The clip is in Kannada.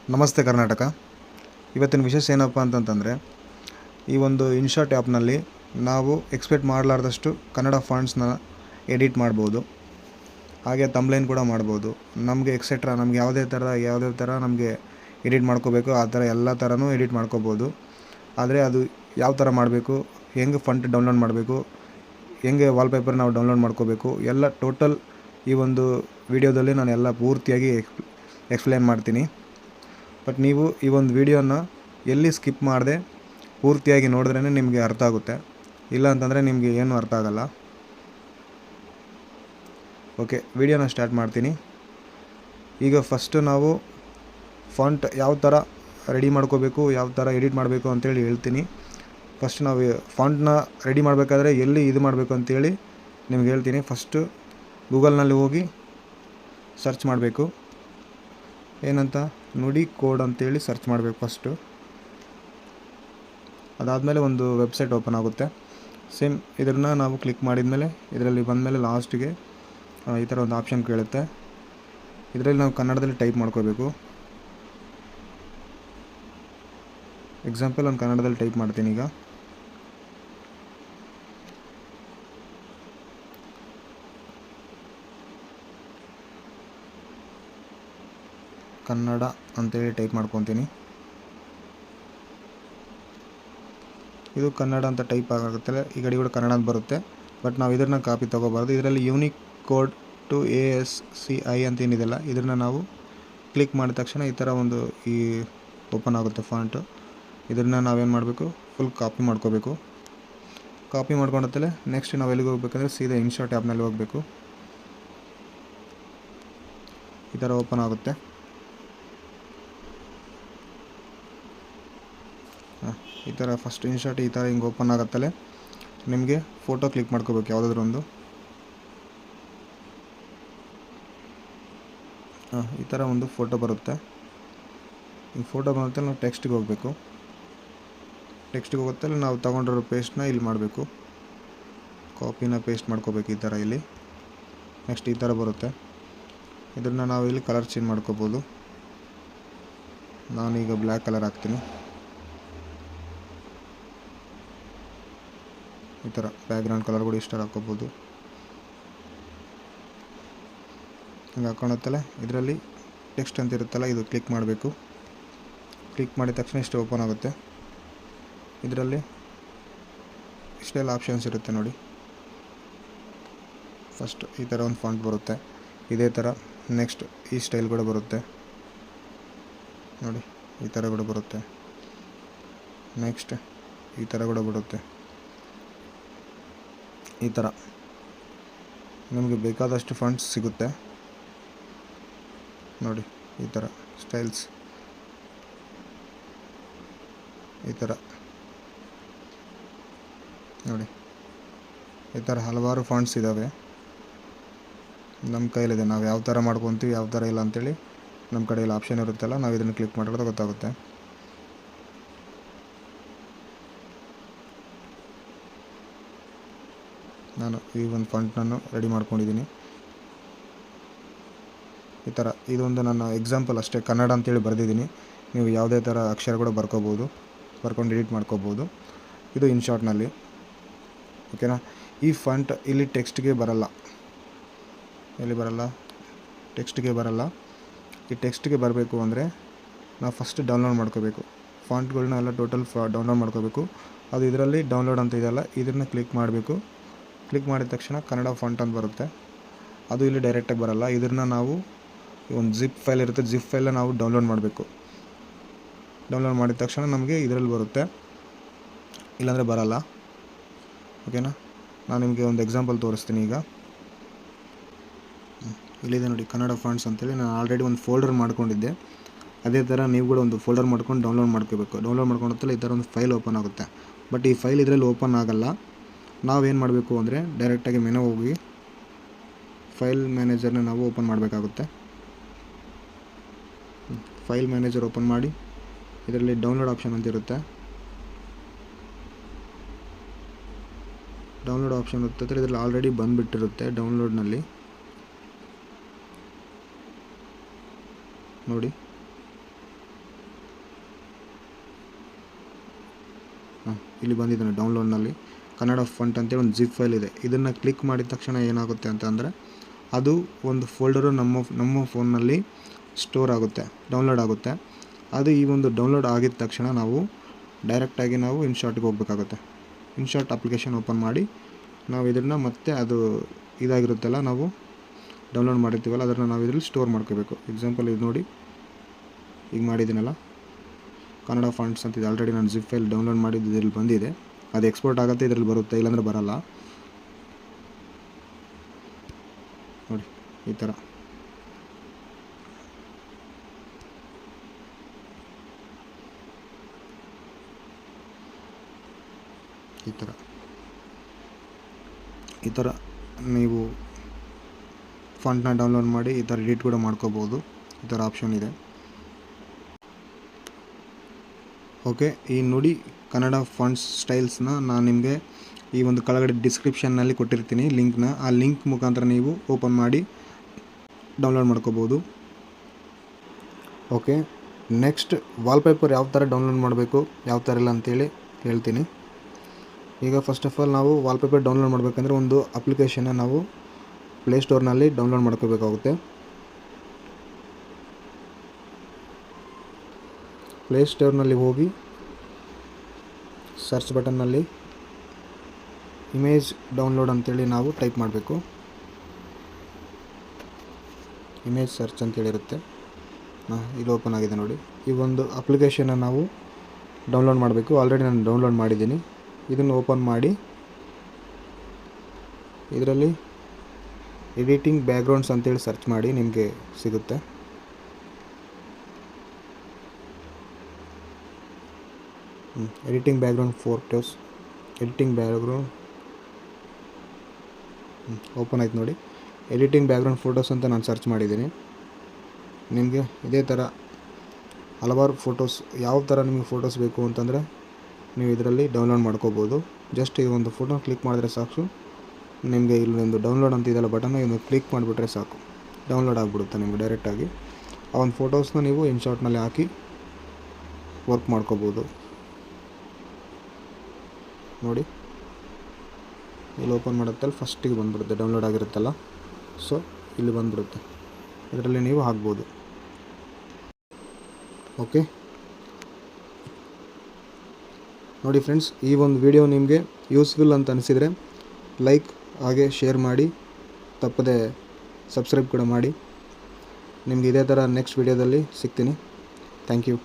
ನಮಸ್ತೆ ಕರ್ನಾಟಕ. ಇವತ್ತಿನ ವಿಶೇಷ ಏನಪ್ಪ ಅಂತಂತಂದರೆ, ಈ ಒಂದು ಇನ್ಶಾಟ್ ಆ್ಯಪ್ನಲ್ಲಿ ನಾವು ಎಕ್ಸ್ಪೆಕ್ಟ್ ಮಾಡಲಾರ್ದಷ್ಟು ಕನ್ನಡ ಫಾಂಟ್ಸ್ನ ಎಡಿಟ್ ಮಾಡ್ಬೋದು. ಹಾಗೆ ತಮ್ಲೈನ್ ಕೂಡ ಮಾಡ್ಬೋದು. ನಮಗೆ ಎಕ್ಸೆಟ್ರಾ ನಮ್ಗೆ ಯಾವುದೇ ಥರ ನಮಗೆ ಎಡಿಟ್ ಮಾಡ್ಕೋಬೇಕು ಆ ಥರ ಎಲ್ಲ ಥರನೂ ಎಡಿಟ್ ಮಾಡ್ಕೋಬೋದು. ಆದರೆ ಅದು ಯಾವ ಥರ ಮಾಡಬೇಕು, ಹೆಂಗೆ ಫಾಂಟ್ ಡೌನ್ಲೋಡ್ ಮಾಡಬೇಕು, ಹೆಂಗೆ ವಾಲ್ಪೇಪರ್ ನಾವು ಡೌನ್ಲೋಡ್ ಮಾಡ್ಕೋಬೇಕು ಎಲ್ಲ ಟೋಟಲ್ ಈ ಒಂದು ವಿಡಿಯೋದಲ್ಲಿ ನಾನು ಎಲ್ಲ ಪೂರ್ತಿಯಾಗಿ ಎಕ್ಸ್ಪ್ಲೇನ್ ಮಾಡ್ತೀನಿ. ಬಟ್ ನೀವು ಈ ಒಂದು ವಿಡಿಯೋನ ಎಲ್ಲಿ ಸ್ಕಿಪ್ ಮಾಡದೆ ಪೂರ್ತಿಯಾಗಿ ನೋಡಿದ್ರೇ ನಿಮಗೆ ಅರ್ಥ ಆಗುತ್ತೆ. ಇಲ್ಲ ಅಂತಂದರೆ ನಿಮಗೆ ಏನೂ ಅರ್ಥ ಆಗಲ್ಲ. ಓಕೆ, ವಿಡಿಯೋನ ಸ್ಟಾರ್ಟ್ ಮಾಡ್ತೀನಿ. ಈಗ ಫಸ್ಟು ನಾವು ಫಾಂಟ್ ಯಾವ ಥರ ರೆಡಿ ಮಾಡ್ಕೋಬೇಕು, ಯಾವ ಥರ ಎಡಿಟ್ ಮಾಡಬೇಕು ಅಂತೇಳಿ ಹೇಳ್ತೀನಿ. ಫಸ್ಟ್ ನಾವು ಫಾಂಟ್ನ ರೆಡಿ ಮಾಡಬೇಕಾದ್ರೆ ಎಲ್ಲಿ ಇದು ಮಾಡಬೇಕು ಅಂತೇಳಿ ನಿಮ್ಗೆ ಹೇಳ್ತೀನಿ. ಫಸ್ಟು ಗೂಗಲ್ನಲ್ಲಿ ಹೋಗಿ ಸರ್ಚ್ ಮಾಡಬೇಕು. ಏನಂತ ನುಡಿ ಕೋಡ್ ಅಂತೇಳಿ ಸರ್ಚ್ ಮಾಡಬೇಕು ಫಸ್ಟು. ಅದಾದಮೇಲೆ ಒಂದು ವೆಬ್ಸೈಟ್ ಓಪನ್ ಆಗುತ್ತೆ. ಸೇಮ್ ಇದನ್ನು ನಾವು ಕ್ಲಿಕ್ ಮಾಡಿದ್ಮೇಲೆ ಇದರಲ್ಲಿ ಬಂದಮೇಲೆ ಲಾಸ್ಟಿಗೆ ಈ ಥರ ಒಂದು ಆಪ್ಷನ್ ಕೇಳುತ್ತೆ. ಇದರಲ್ಲಿ ನಾವು ಕನ್ನಡದಲ್ಲಿ ಟೈಪ್ ಮಾಡ್ಕೋಬೇಕು. ಎಕ್ಸಾಂಪಲ್ ನಾನು ಕನ್ನಡದಲ್ಲಿ ಟೈಪ್ ಮಾಡ್ತೀನಿ. ಈಗ ಕನ್ನಡ ಅಂತೇಳಿ ಟೈಪ್ ಮಾಡ್ಕೊತೀನಿ. ಇದು ಕನ್ನಡ ಅಂತ ಟೈಪ್ ಆಗುತ್ತೆ. ಈ ಕಡೆ ಕೂಡ ಕನ್ನಡ ಅಂತ ಬರುತ್ತೆ. ಬಟ್ ನಾವು ಇದನ್ನು ಕಾಪಿ ತೊಗೋಬಾರ್ದು. ಇದರಲ್ಲಿ ಯೂನಿಕ್ ಕೋಡ್ ಟು ASCII ಅಂತ ಏನಿದೆಲ್ಲ ಇದನ್ನು ನಾವು ಕ್ಲಿಕ್ ಮಾಡಿದ ತಕ್ಷಣ ಈ ಥರ ಒಂದು ಈ ಓಪನ್ ಆಗುತ್ತೆ ಫಾಂಟು. ಇದನ್ನು ನಾವೇನು ಮಾಡಬೇಕು, ಫುಲ್ ಕಾಪಿ ಮಾಡ್ಕೋಬೇಕು. ಕಾಪಿ ಮಾಡ್ಕೊಂಡತ್ತಲೇ ನೆಕ್ಸ್ಟ್ ನಾವು ಎಲ್ಲಿಗೆ ಹೋಗ್ಬೇಕಂದ್ರೆ ಸೀದಾ ಇನ್ಶಾಟ್ ಆ್ಯಪ್ನಲ್ಲಿ ಹೋಗಬೇಕು. ಈ ಥರ ಓಪನ್ ಆಗುತ್ತೆ. ಈ ಥರ ಫಸ್ಟ್ ಇನ್ಶಾಟ್ ಈ ಥರ ಹಿಂಗೆ ಓಪನ್ ಆಗುತ್ತಲೇ ನಿಮಗೆ ಫೋಟೋ ಕ್ಲಿಕ್ ಮಾಡ್ಕೋಬೇಕು ಯಾವುದಾದ್ರೂ ಒಂದು. ಈ ಥರ ಒಂದು ಫೋಟೋ ಬರುತ್ತೆ. ಈ ಫೋಟೋ ಬಂದತ್ತಲ್ಲ ನಾವು ಟೆಕ್ಸ್ಟಿಗೆ ಹೋಗಬೇಕು. ಟೆಕ್ಸ್ಟಿಗೆ ಹೋಗುತ್ತಲ್ಲ ನಾವು ತೊಗೊಂಡಿರೋ ಪೇಸ್ಟ್ನ ಇಲ್ಲಿ ಮಾಡಬೇಕು. ಕಾಪಿನ ಪೇಸ್ಟ್ ಮಾಡ್ಕೋಬೇಕು ಈ ಥರ ಇಲ್ಲಿ. ನೆಕ್ಸ್ಟ್ ಈ ಥರ ಬರುತ್ತೆ. ಇದನ್ನು ನಾವು ಇಲ್ಲಿ ಕಲರ್ ಚೇಂಜ್ ಮಾಡ್ಕೋಬೋದು. ನಾನೀಗ ಬ್ಲ್ಯಾಕ್ ಕಲರ್ ಹಾಕ್ತೀನಿ. ಈ ಥರ ಬ್ಯಾಕ್ಗ್ರೌಂಡ್ ಕಲರ್ ಕೂಡ ಇಷ್ಟ ಹಾಕ್ಕೋಬೋದು. ಹಿಂಗೆ ಹಾಕ್ಕೊಳತ್ತಲ್ಲ ಇದರಲ್ಲಿ ಟೆಕ್ಸ್ಟ್ ಅಂತ ಇರುತ್ತಲ್ಲ ಇದು ಕ್ಲಿಕ್ ಮಾಡಬೇಕು. ಕ್ಲಿಕ್ ಮಾಡಿದ ತಕ್ಷಣ ಇಷ್ಟು ಓಪನ್ ಆಗುತ್ತೆ. ಇದರಲ್ಲಿ ಇಷ್ಟೆಲ್ಲ ಆಪ್ಷನ್ಸ್ ಇರುತ್ತೆ ನೋಡಿ. ಫಸ್ಟ್ ಈ ಥರ ಒಂದು ಫಾಂಟ್ ಬರುತ್ತೆ. ಇದೇ ಥರ ನೆಕ್ಸ್ಟ್ ಈ ಸ್ಟೈಲ್ ಕೂಡ ಬರುತ್ತೆ ನೋಡಿ. ಈ ಥರ ಕೂಡ ಬರುತ್ತೆ. ನೆಕ್ಸ್ಟ್ ಈ ಥರ ಕೂಡ ಬರುತ್ತೆ. ಈ ಥರ ನಿಮಗೆ ಬೇಕಾದಷ್ಟು ಫಾಂಟ್ಸ್ ಸಿಗುತ್ತೆ ನೋಡಿ. ಈ ಥರ ಸ್ಟೈಲ್ಸ್ ಈ ಥರ ನೋಡಿ. ಈ ಥರ ಹಲವಾರು ಫಾಂಟ್ಸ್ ಇದ್ದಾವೆ. ನಮ್ಮ ಕೈಲಿದೆ, ನಾವು ಯಾವ ಥರ ಮಾಡ್ಕೊತೀವಿ ಯಾವ ಥರ ಇಲ್ಲ ಅಂಥೇಳಿ ನಮ್ಮ ಕಡೆಯಲ್ಲಿ ಆಪ್ಷನ್ ಇರುತ್ತಲ್ಲ, ನಾವು ಇದನ್ನು ಕ್ಲಿಕ್ ಮಾಡಿದ್ರೆ ಗೊತ್ತಾಗುತ್ತೆ. ನಾನು ಈ ಒಂದು ಫಾಂಟ್ನನ್ನು ರೆಡಿ ಮಾಡ್ಕೊಂಡಿದ್ದೀನಿ. ಈ ಥರ ಇದೊಂದು ನನ್ನ ಎಕ್ಸಾಂಪಲ್ ಅಷ್ಟೇ, ಕನ್ನಡ ಅಂತೇಳಿ ಬರೆದಿದ್ದೀನಿ. ನೀವು ಯಾವುದೇ ಥರ ಅಕ್ಷರ ಕೂಡ ಬರ್ಕೋಬೋದು, ಬರ್ಕೊಂಡು ಎಡಿಟ್ ಮಾಡ್ಕೋಬೋದು. ಇದು ಇನ್ಶಾಟ್ನಲ್ಲಿ ಓಕೆನಾ. ಈ ಫಾಂಟ್ ಇಲ್ಲಿ ಟೆಕ್ಸ್ಟ್ಗೆ ಬರಲ್ಲ. ಎಲ್ಲಿ ಬರಲ್ಲ? ಟೆಕ್ಸ್ಟ್ಗೆ ಬರಲ್ಲ. ಈ ಟೆಕ್ಸ್ಟ್ಗೆ ಬರಬೇಕು ಅಂದರೆ ನಾವು ಫಸ್ಟ್ ಡೌನ್ಲೋಡ್ ಮಾಡ್ಕೋಬೇಕು. ಫಾಂಟ್ಗಳನ್ನ ಎಲ್ಲ ಟೋಟಲ್ ಡೌನ್ಲೋಡ್ ಮಾಡ್ಕೋಬೇಕು. ಅದು ಇದರಲ್ಲಿ ಡೌನ್ಲೋಡ್ ಅಂತ ಇದೆಯಲ್ಲ ಇದನ್ನು ಕ್ಲಿಕ್ ಮಾಡಬೇಕು. ಕ್ಲಿಕ್ ಮಾಡಿದ ತಕ್ಷಣ ಕನ್ನಡ ಫಾಂಟ್ ಅಂತ ಬರುತ್ತೆ. ಅದು ಇಲ್ಲಿ ಡೈರೆಕ್ಟಾಗಿ ಬರಲ್ಲ. ಇದನ್ನು ನಾವು ಒಂದು ಜಿಪ್ ಫೈಲ್ ಇರುತ್ತೆ, ಜಿಪ್ ಫೈಲನ್ನ ನಾವು ಡೌನ್ಲೋಡ್ ಮಾಡಬೇಕು. ಡೌನ್ಲೋಡ್ ಮಾಡಿದ ತಕ್ಷಣ ನಮಗೆ ಇದರಲ್ಲಿ ಬರುತ್ತೆ, ಇಲ್ಲಾಂದರೆ ಬರಲ್ಲ ಓಕೆನಾ. ನಾನು ನಿಮಗೆ ಒಂದು ಎಕ್ಸಾಂಪಲ್ ತೋರಿಸ್ತೀನಿ. ಈಗ ಇಲ್ಲಿದೆ ನೋಡಿ ಕನ್ನಡ ಫಾಂಟ್ಸ್ ಅಂತೇಳಿ. ನಾನು ಆಲ್ರೆಡಿ ಒಂದು ಫೋಲ್ಡರ್ ಮಾಡ್ಕೊಂಡಿದ್ದೆ. ಅದೇ ಥರ ನೀವು ಕೂಡ ಒಂದು ಫೋಲ್ಡರ್ ಮಾಡ್ಕೊಂಡು ಡೌನ್ಲೋಡ್ ಮಾಡ್ಕೋಬೇಕು. ಡೌನ್ಲೋಡ್ ಮಾಡ್ಕೊಂಡತ್ತಲ್ಲ ಈ ಥರ ಒಂದು ಫೈಲ್ ಓಪನ್ ಆಗುತ್ತೆ. ಬಟ್ ಈ ಫೈಲ್ ಇದರಲ್ಲಿ ಓಪನ್ ಆಗಲ್ಲ. ನಾವೇನು ಮಾಡಬೇಕು ಅಂದರೆ ಡೈರೆಕ್ಟಾಗಿ ಮೆನು ಹೋಗಿ ಫೈಲ್ ಮ್ಯಾನೇಜರ್ನ ನಾವು ಓಪನ್ ಮಾಡಬೇಕಾಗುತ್ತೆ. ಫೈಲ್ ಮ್ಯಾನೇಜರ್ ಓಪನ್ ಮಾಡಿ ಇದರಲ್ಲಿ ಡೌನ್ಲೋಡ್ ಆಪ್ಷನ್ ಅಂತ ಇರುತ್ತೆ. ಡೌನ್ಲೋಡ್ ಆಪ್ಷನ್ ಇರುತ್ತೆ ಇದರಲ್ಲಿ ಆಲ್ರೆಡಿ ಬಂದುಬಿಟ್ಟಿರುತ್ತೆ ಡೌನ್ಲೋಡ್ನಲ್ಲಿ ನೋಡಿ. ಇಲ್ಲಿ ಬಂದಿದ್ದಾನೆ ಡೌನ್ಲೋಡ್ನಲ್ಲಿ ಕನ್ನಡ ಫಾಂಟ್ ಅಂತೇಳಿ ಒಂದು ಜಿಪ್ ಫೈಲ್ ಇದೆ. ಇದನ್ನು ಕ್ಲಿಕ್ ಮಾಡಿದ ತಕ್ಷಣ ಏನಾಗುತ್ತೆ ಅಂತಂದರೆ ಅದು ಒಂದು ಫೋಲ್ಡರು ನಮ್ಮ ಫೋನ್ನಲ್ಲಿ ಸ್ಟೋರ್ ಆಗುತ್ತೆ, ಡೌನ್ಲೋಡ್ ಆಗುತ್ತೆ. ಅದು ಈ ಒಂದು ಡೌನ್ಲೋಡ್ ಆಗಿದ ತಕ್ಷಣ ನಾವು ಡೈರೆಕ್ಟಾಗಿ ನಾವು ಇನ್ಶಾಟ್ಗೆ ಹೋಗಬೇಕಾಗುತ್ತೆ. ಇನ್ಶಾಟ್ ಅಪ್ಲಿಕೇಶನ್ ಓಪನ್ ಮಾಡಿ ನಾವು ಇದನ್ನು ಮತ್ತೆ ಅದು ಇದಾಗಿರುತ್ತಲ್ಲ, ನಾವು ಡೌನ್ಲೋಡ್ ಮಾಡಿರ್ತೀವಲ್ಲ ಅದನ್ನು ನಾವು ಇದರಲ್ಲಿ ಸ್ಟೋರ್ ಮಾಡ್ಕೋಬೇಕು. ಎಕ್ಸಾಂಪಲ್ ಇದು ನೋಡಿ, ಈಗ ಮಾಡಿದ್ದೀನಲ್ಲ ಕನ್ನಡ ಫಾಂಟ್ಸ್ ಅಂತಿದೆ. ಆಲ್ರೆಡಿ ನಾನು ಜಿಪ್ ಫೈಲ್ ಡೌನ್ಲೋಡ್ ಮಾಡಿದ್ದು ಇದರಲ್ಲಿ ಬಂದಿದೆ. ಅದು ಎಕ್ಸ್ಪೋರ್ಟ್ ಆಗುತ್ತೆ, ಇದರಲ್ಲಿ ಬರುತ್ತೆ, ಇಲ್ಲಾಂದರೆ ಬರಲ್ಲ. ನೋಡಿ ಈ ಥರ ಈ ಥರ ನೀವು ಫಾಂಟ್ನ ಡೌನ್ಲೋಡ್ ಮಾಡಿ ಈ ಥರ ಎಡಿಟ್ ಕೂಡ ಮಾಡ್ಕೋಬೋದು. ಈ ಥರ ಆಪ್ಷನ್ ಇದೆ. ಓಕೆ, ಈ ನೋಡಿ ಕನ್ನಡ ಫಾಂಟ್ಸ್ ಸ್ಟೈಲ್ಸ್ನ ನಾನು ನಿಮಗೆ ಈ ಒಂದು ಕೆಳಗಡೆ ಡಿಸ್ಕ್ರಿಪ್ಷನ್ನಲ್ಲಿ ಕೊಟ್ಟಿರ್ತೀನಿ ಲಿಂಕ್ನ. ಆ ಲಿಂಕ್ ಮುಖಾಂತರ ನೀವು ಓಪನ್ ಮಾಡಿ ಡೌನ್ಲೋಡ್ ಮಾಡ್ಕೋಬೋದು. ಓಕೆ, ನೆಕ್ಸ್ಟ್ ವಾಲ್ಪೇಪರ್ ಯಾವ ಥರ ಡೌನ್ಲೋಡ್ ಮಾಡಬೇಕು, ಯಾವ ಥರ ಇಲ್ಲ ಅಂತೇಳಿ ಹೇಳ್ತೀನಿ. ಈಗ ಫಸ್ಟ್ ಆಫ್ ಆಲ್ ನಾವು ವಾಲ್ಪೇಪರ್ ಡೌನ್ಲೋಡ್ ಮಾಡಬೇಕಂದ್ರೆ ಒಂದು ಅಪ್ಲಿಕೇಶನ್ನ ನಾವು ಪ್ಲೇಸ್ಟೋರ್ನಲ್ಲಿ ಡೌನ್ಲೋಡ್ ಮಾಡ್ಕೋಬೇಕಾಗುತ್ತೆ. ಪ್ಲೇಸ್ಟೋರ್ನಲ್ಲಿ ಹೋಗಿ ಸರ್ಚ್ ಬಟನ್ನಲ್ಲಿ ಇಮೇಜ್ ಡೌನ್ಲೋಡ್ ಅಂತೇಳಿ ನಾವು ಟೈಪ್ ಮಾಡಬೇಕು. ಇಮೇಜ್ ಸರ್ಚ್ ಅಂತೇಳಿರುತ್ತೆ. ಇಲ್ಲಿ ಓಪನ್ ಆಗಿದೆ ನೋಡಿ. ಈ ಒಂದು ಅಪ್ಲಿಕೇಶನ್ನ ನಾವು ಡೌನ್ಲೋಡ್ ಮಾಡಬೇಕು. ಆಲ್ರೆಡಿ ನಾನು ಡೌನ್ಲೋಡ್ ಮಾಡಿದ್ದೀನಿ. ಇದನ್ನು ಓಪನ್ ಮಾಡಿ ಇದರಲ್ಲಿ ಎಡಿಟಿಂಗ್ ಬ್ಯಾಕ್ಗ್ರೌಂಡ್ಸ್ ಅಂತೇಳಿ ಸರ್ಚ್ ಮಾಡಿ ನಿಮಗೆ ಸಿಗುತ್ತೆ. Editing background photos, editing background open ಆಯ್ತು ನೋಡಿ. ಎಡಿಟಿಂಗ್ ಬ್ಯಾಕ್ಗ್ರೌಂಡ್ ಫೋಟೋಸ್ ಅಂತ ನಾನು ಸರ್ಚ್ ಮಾಡಿದ್ದೀನಿ. ನಿಮಗೆ ಇದೇ ಥರ ಹಲವಾರು ಫೋಟೋಸ್, ಯಾವ ಥರ ನಿಮಗೆ ಫೋಟೋಸ್ ಬೇಕು ಅಂತಂದರೆ ನೀವು ಇದರಲ್ಲಿ ಡೌನ್ಲೋಡ್ ಮಾಡ್ಕೋಬೋದು. ಜಸ್ಟ್ ಈ ಒಂದು ಫೋಟೋ ಕ್ಲಿಕ್ ಮಾಡಿದ್ರೆ ಸಾಕು, ನಿಮಗೆ ಇಲ್ಲೊಂದು ಡೌನ್ಲೋಡ್ ಅಂತ ಇದೆಲ್ಲ ಬಟನ್, ಇದನ್ನು ಕ್ಲಿಕ್ ಮಾಡಿಬಿಟ್ರೆ ಸಾಕು, ಡೌನ್ಲೋಡ್ ಆಗಿಬಿಡುತ್ತೆ ನಿಮಗೆ ಡೈರೆಕ್ಟಾಗಿ. ಆ ಒಂದು ಫೋಟೋಸ್ನ ನೀವು ಇನ್ಶಾಟ್ನಲ್ಲಿ ಹಾಕಿ ವರ್ಕ್ ಮಾಡ್ಕೋಬೋದು. ನೋಡಿ ಇಲ್ಲಿ ಓಪನ್ ಮಾಡುತ್ತಲ್ಲ ಫಸ್ಟಿಗೆ ಬಂದುಬಿಡುತ್ತೆ, ಡೌನ್ಲೋಡ್ ಆಗಿರುತ್ತಲ್ಲ, ಸೊ ಇಲ್ಲಿ ಬಂದುಬಿಡುತ್ತೆ. ಇದರಲ್ಲಿ ನೀವು ಹಾಕ್ಬೋದು. ಓಕೆ ನೋಡಿ ಫ್ರೆಂಡ್ಸ್, ಈ ಒಂದು ವಿಡಿಯೋ ನಿಮಗೆ ಯೂಸ್ಫುಲ್ ಅಂತ ಅನಿಸಿದರೆ ಲೈಕ್ ಹಾಗೆ ಶೇರ್ ಮಾಡಿ, ತಪ್ಪದೆ ಸಬ್ಸ್ಕ್ರೈಬ್ ಕೂಡ ಮಾಡಿ. ನಿಮಗೆ ಇದೇ ಥರ ನೆಕ್ಸ್ಟ್ ವಿಡಿಯೋದಲ್ಲಿ ಸಿಗ್ತೀನಿ. Thank you.